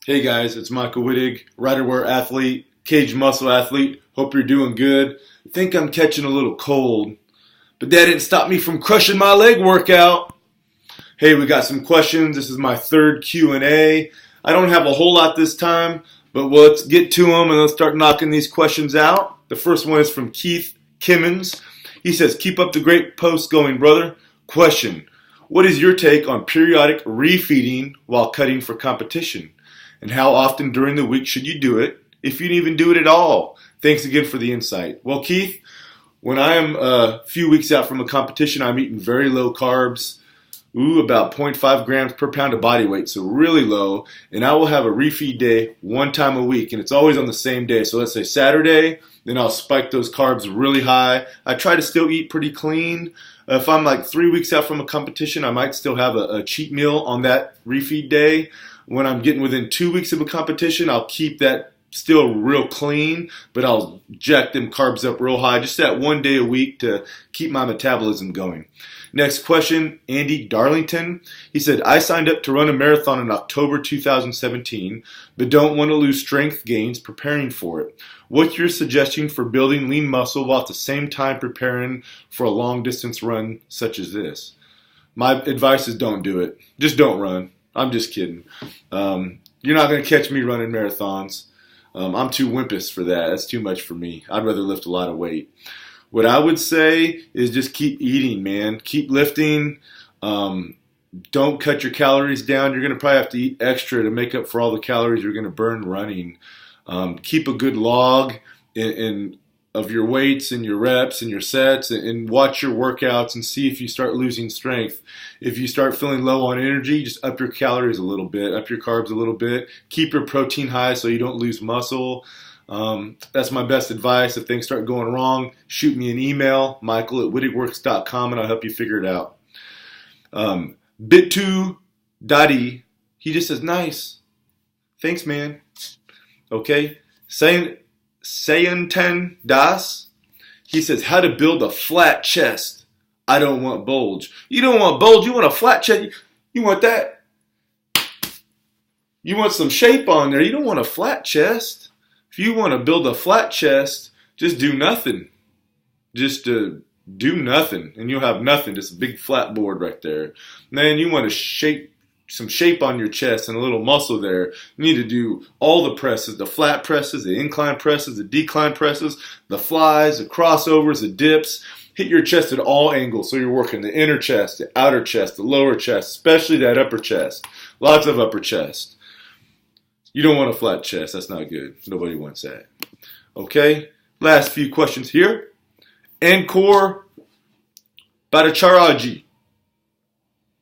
Hey guys, it's Michael Wittig, Riderwear athlete, cage muscle athlete. Hope you're doing good. I think I'm catching a little cold, but that didn't stop me from crushing my leg workout. Hey, we got some questions. This is my third Q&A. I don't have a whole lot this time, but let's get to them and let's start knocking these questions out. The first one is from Keith Kimmons. He says, keep up the great posts going, brother. Question, what is your take on periodic refeeding while cutting for competition? And how often during the week should you do it, if you even do it at all? Thanks again for the insight. Well, Keith, when I am a few weeks out from a competition, I'm eating very low carbs, about 0.5 grams per pound of body weight, so really low. And I will have a refeed day one time a week, and it's always on the same day. So let's say Saturday, then I'll spike those carbs really high. I try to still eat pretty clean. If I'm like 3 weeks out from a competition, I might still have a cheat meal on that refeed day. When I'm getting within 2 weeks of a competition, I'll keep that still real clean, but I'll jack them carbs up real high, just that one day a week to keep my metabolism going. Next question, Andy Darlington. He said, I signed up to run a marathon in October 2017, but don't want to lose strength gains preparing for it. What's your suggestion for building lean muscle while at the same time preparing for a long distance run such as this? My advice is don't do it. Just don't run. I'm just kidding. You're not going to catch me running marathons. I'm too wimpish for that. That's too much for me. I'd rather lift a lot of weight. What I would say is just keep eating, man. Keep lifting. Don't cut your calories down. You're going to probably have to eat extra to make up for all the calories you're going to burn running. Keep a good log of your weights and your reps and your sets, and watch your workouts and see if you start losing strength. If you start feeling low on energy, just up your calories a little bit, up your carbs a little bit. Keep your protein high so you don't lose muscle. That's my best advice. If things start going wrong, shoot me an email, michael@wittigworks.com, and I'll help you figure it out. Bit2 Dottie, he just says, nice. Thanks, man. Okay. Sayanten Das, he says, how to build a flat chest. I don't want bulge. You don't want bulge, you want a flat chest. You want that. You want some shape on there. You don't want a flat chest. If you want to build a flat chest, just do nothing. Just do nothing, and you'll have nothing. Just a big flat board right there. Then you want to some shape on your chest and a little muscle there. You need to do all the presses, the flat presses, the incline presses, the decline presses, the flies, the crossovers, the dips. Hit your chest at all angles. So you're working the inner chest, the outer chest, the lower chest, especially that upper chest. Lots of upper chest. You don't want a flat chest. That's not good. Nobody wants that. Okay, last few questions here. Ankor Bhattacharya.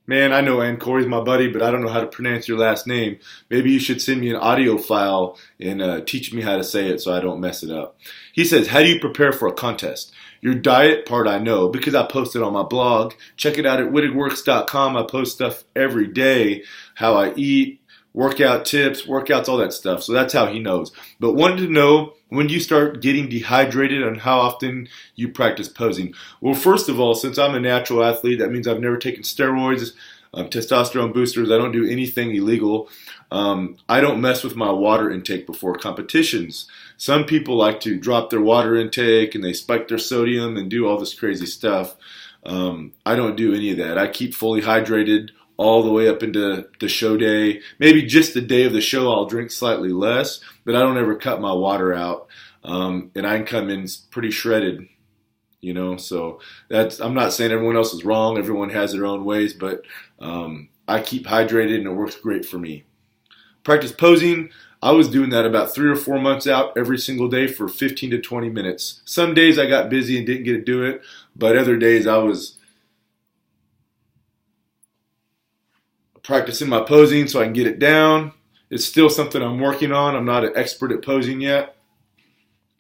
Man, I know Ankor, he's my buddy, but I don't know how to pronounce your last name. Maybe you should send me an audio file and teach me how to say it so I don't mess it up. He says, how do you prepare for a contest? Your diet part I know because I post it on my blog. Check it out at wittigworks.com. I post stuff every day, how I eat, workout tips, workouts, all that stuff. So that's how he knows. But wanted to know, when do you start getting dehydrated and how often you practice posing? Well, first of all, since I'm a natural athlete, that means I've never taken steroids, testosterone boosters. I don't do anything illegal. I don't mess with my water intake before competitions. Some people like to drop their water intake and they spike their sodium and do all this crazy stuff. I don't do any of that. I keep fully hydrated all the way up into the show day. Maybe just the day of the show I'll drink slightly less, but I don't ever cut my water out. And I can come in pretty shredded, so I'm not saying everyone else is wrong. Everyone has their own ways, but I keep hydrated and it works great for me. Practice posing. I was doing that about 3 or 4 months out every single day for 15 to 20 minutes. Some days I got busy and didn't get to do it, but other days I was practicing my posing so I can get it down. It's still something I'm working on. I'm not an expert at posing yet.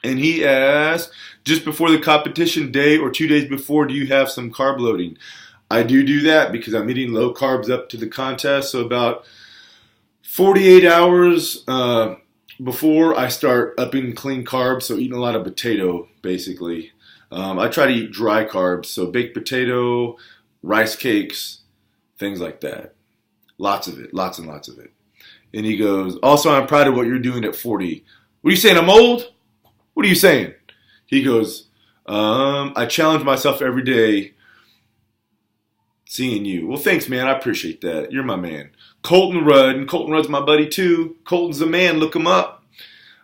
And he asked, just before the competition day or 2 days before, do you have some carb loading? I do that because I'm eating low carbs up to the contest. So about 48 hours before I start upping clean carbs, so eating a lot of potato basically. I try to eat dry carbs, so baked potato, rice cakes, things like that. Lots of it, lots and lots of it. And he goes, also, I'm proud of what you're doing at 40. What are you saying? I'm old? What are you saying? He goes, I challenge myself every day seeing you. Well, thanks, man. I appreciate that. You're my man. Colton Rudd, and Colton Rudd's my buddy too. Colton's the man. Look him up.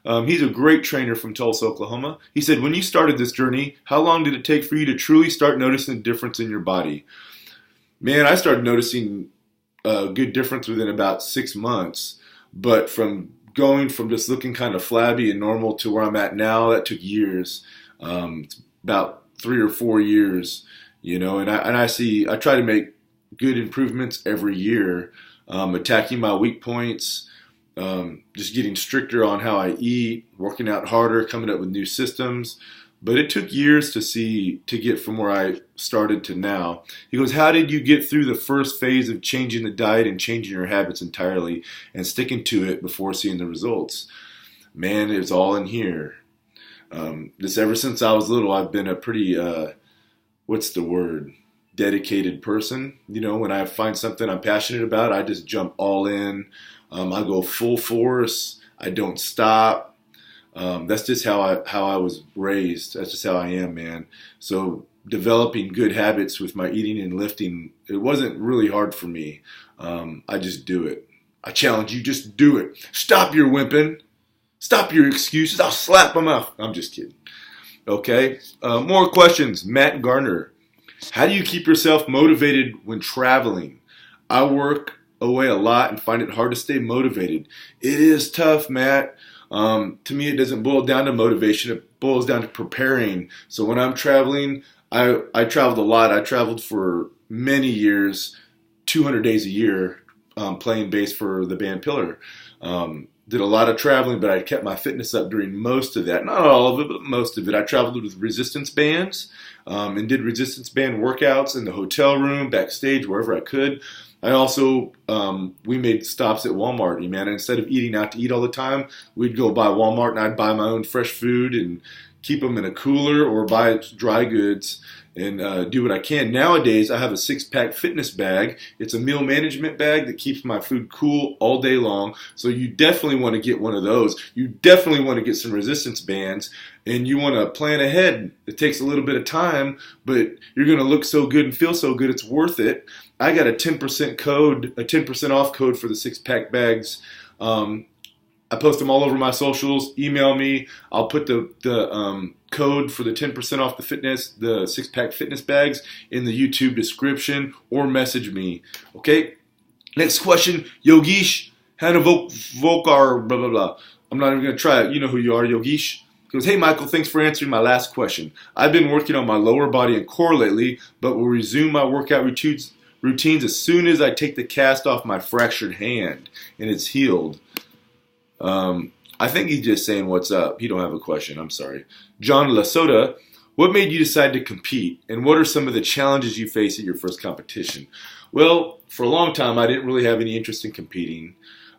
He's a great trainer from Tulsa, Oklahoma. He said, when you started this journey, how long did it take for you to truly start noticing a difference in your body? Man, I started noticing a good difference within about 6 months. But from going from just looking kind of flabby and normal to where I'm at now, that took years. It's about 3 or 4 years, and I try to make good improvements every year, attacking my weak points, just getting stricter on how I eat, working out harder, coming up with new systems. But it took years to get from where I started to now. He goes, how did you get through the first phase of changing the diet and changing your habits entirely and sticking to it before seeing the results? Man, it's all in here. Ever since I was little, I've been a pretty, dedicated person. When I find something I'm passionate about, I just jump all in. I go full force. I don't stop. That's just how I was raised. That's just how I am, man. So developing good habits with my eating and lifting, it wasn't really hard for me. I just do it. I challenge you, just do it. Stop your wimping. Stop your excuses. I'll slap them off. I'm just kidding. Okay. More questions. Matt Garner. How do you keep yourself motivated when traveling? I work away a lot and find it hard to stay motivated. It is tough, Matt. To me, it doesn't boil down to motivation. It boils down to preparing. So when I'm traveling, I traveled a lot. I traveled for many years, 200 days a year, playing bass for the band Pillar. Did a lot of traveling, but I kept my fitness up during most of that. Not all of it, but most of it. I traveled with resistance bands and did resistance band workouts in the hotel room, backstage, wherever I could. I also, we made stops at Walmart, man. And instead of eating out to eat all the time, we'd go by Walmart and I'd buy my own fresh food and keep them in a cooler or buy dry goods and do what I can. Nowadays, I have a 6-pack fitness bag. It's a meal management bag that keeps my food cool all day long. So you definitely want to get one of those. You definitely want to get some resistance bands, and you want to plan ahead. It takes a little bit of time, but you're going to look so good and feel so good, it's worth it. I got a 10% off code for the 6-pack bags. I post them all over my socials. Email me. I'll put the code for the 10% off the 6-pack fitness bags in the YouTube description, or message me. Okay. Next question, Yogesh Hanavokar, blah blah blah. I'm not even gonna try it. You know who you are, Yogesh. He goes, hey Michael, thanks for answering my last question. I've been working on my lower body and core lately, but will resume my workout routines as soon as I take the cast off my fractured hand and it's healed. I think he's just saying what's up. He don't have a question. I'm sorry. John Lasota, what made you decide to compete, and what are some of the challenges you face at your first competition? Well, for a long time, I didn't really have any interest in competing.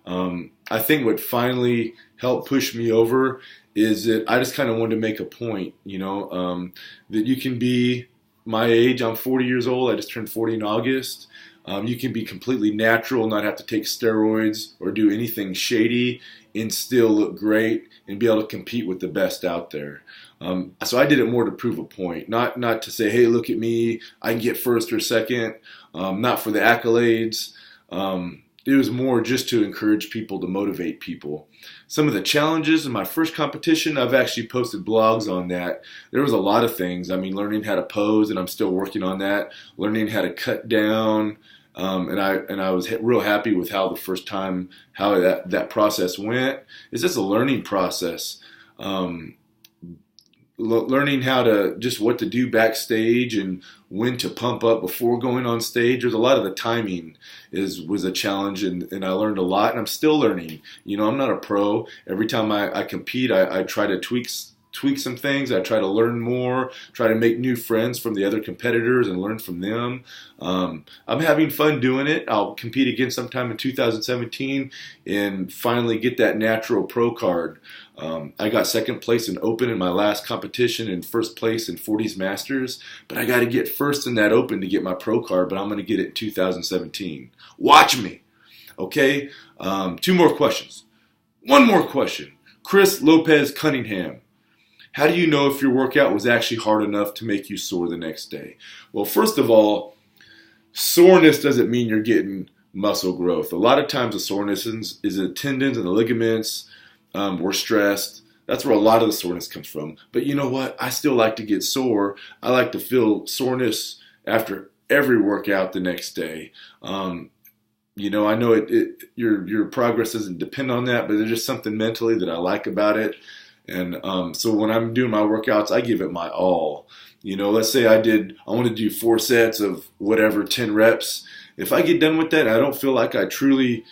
I think what finally helped push me over is that I just kind of wanted to make a point, that you can be my age. I'm 40 years old. I just turned 40 in August. You can be completely natural, not have to take steroids or do anything shady, and still look great and be able to compete with the best out there. So I did it more to prove a point, not to say, hey, look at me, I can get first or second, not for the accolades. It was more just to encourage people, to motivate people. Some of the challenges in my first competition, I've actually posted blogs on that. There was a lot of things. Learning how to pose, and I'm still working on that. Learning how to cut down, and I was real happy with how the first time, how that process went. It's just a learning process. Learning how to, just what to do backstage and when to pump up before going on stage. There's a lot of the timing was a challenge, and I learned a lot, and I'm still learning. I'm not a pro. Every time I compete, I try to tweak some things. I try to learn more, try to make new friends from the other competitors and learn from them. I'm having fun doing it. I'll compete again sometime in 2017 and finally get that natural pro card. I got second place in Open in my last competition and first place in 40s Masters, but I got to get first in that Open to get my pro card, but I'm going to get it in 2017. Watch me. Okay? Two more questions. One more question. Chris Lopez Cunningham. How do you know if your workout was actually hard enough to make you sore the next day? Well, first of all, soreness doesn't mean you're getting muscle growth. A lot of times the soreness is the tendons and the ligaments. We're stressed. That's where a lot of the soreness comes from. But you know what? I still like to get sore. I like to feel soreness after every workout the next day. I know your progress doesn't depend on that, but there's just something mentally that I like about it. And so when I'm doing my workouts, I give it my all. Let's say I want to do 4 sets of whatever, 10 reps. If I get done with that and I don't feel like I truly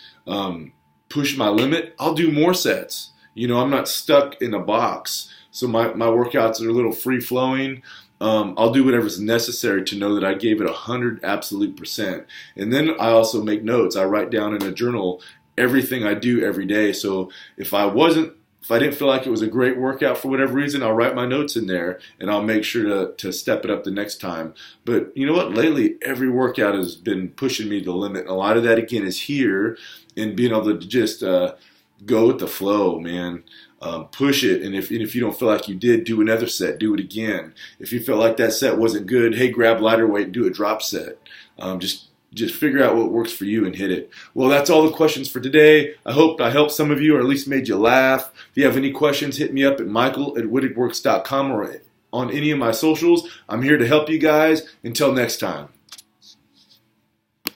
push my limit, I'll do more sets. I'm not stuck in a box. So my workouts are a little free-flowing. I'll do whatever's necessary to know that I gave it 100 absolute %. And then I also make notes. I write down in a journal everything I do every day. So if I didn't feel like it was a great workout for whatever reason, I'll write my notes in there and I'll make sure to step it up the next time. But you know what? Lately, every workout has been pushing me to the limit. And a lot of that, again, is here and being able to just go with the flow, man. Push it. And if you don't feel like you did, do another set. Do it again. If you felt like that set wasn't good, hey, grab lighter weight and do a drop set. Just figure out what works for you and hit it. Well, that's all the questions for today. I hope I helped some of you or at least made you laugh. If you have any questions, hit me up at michael@wittigworks.com or on any of my socials. I'm here to help you guys. Until next time.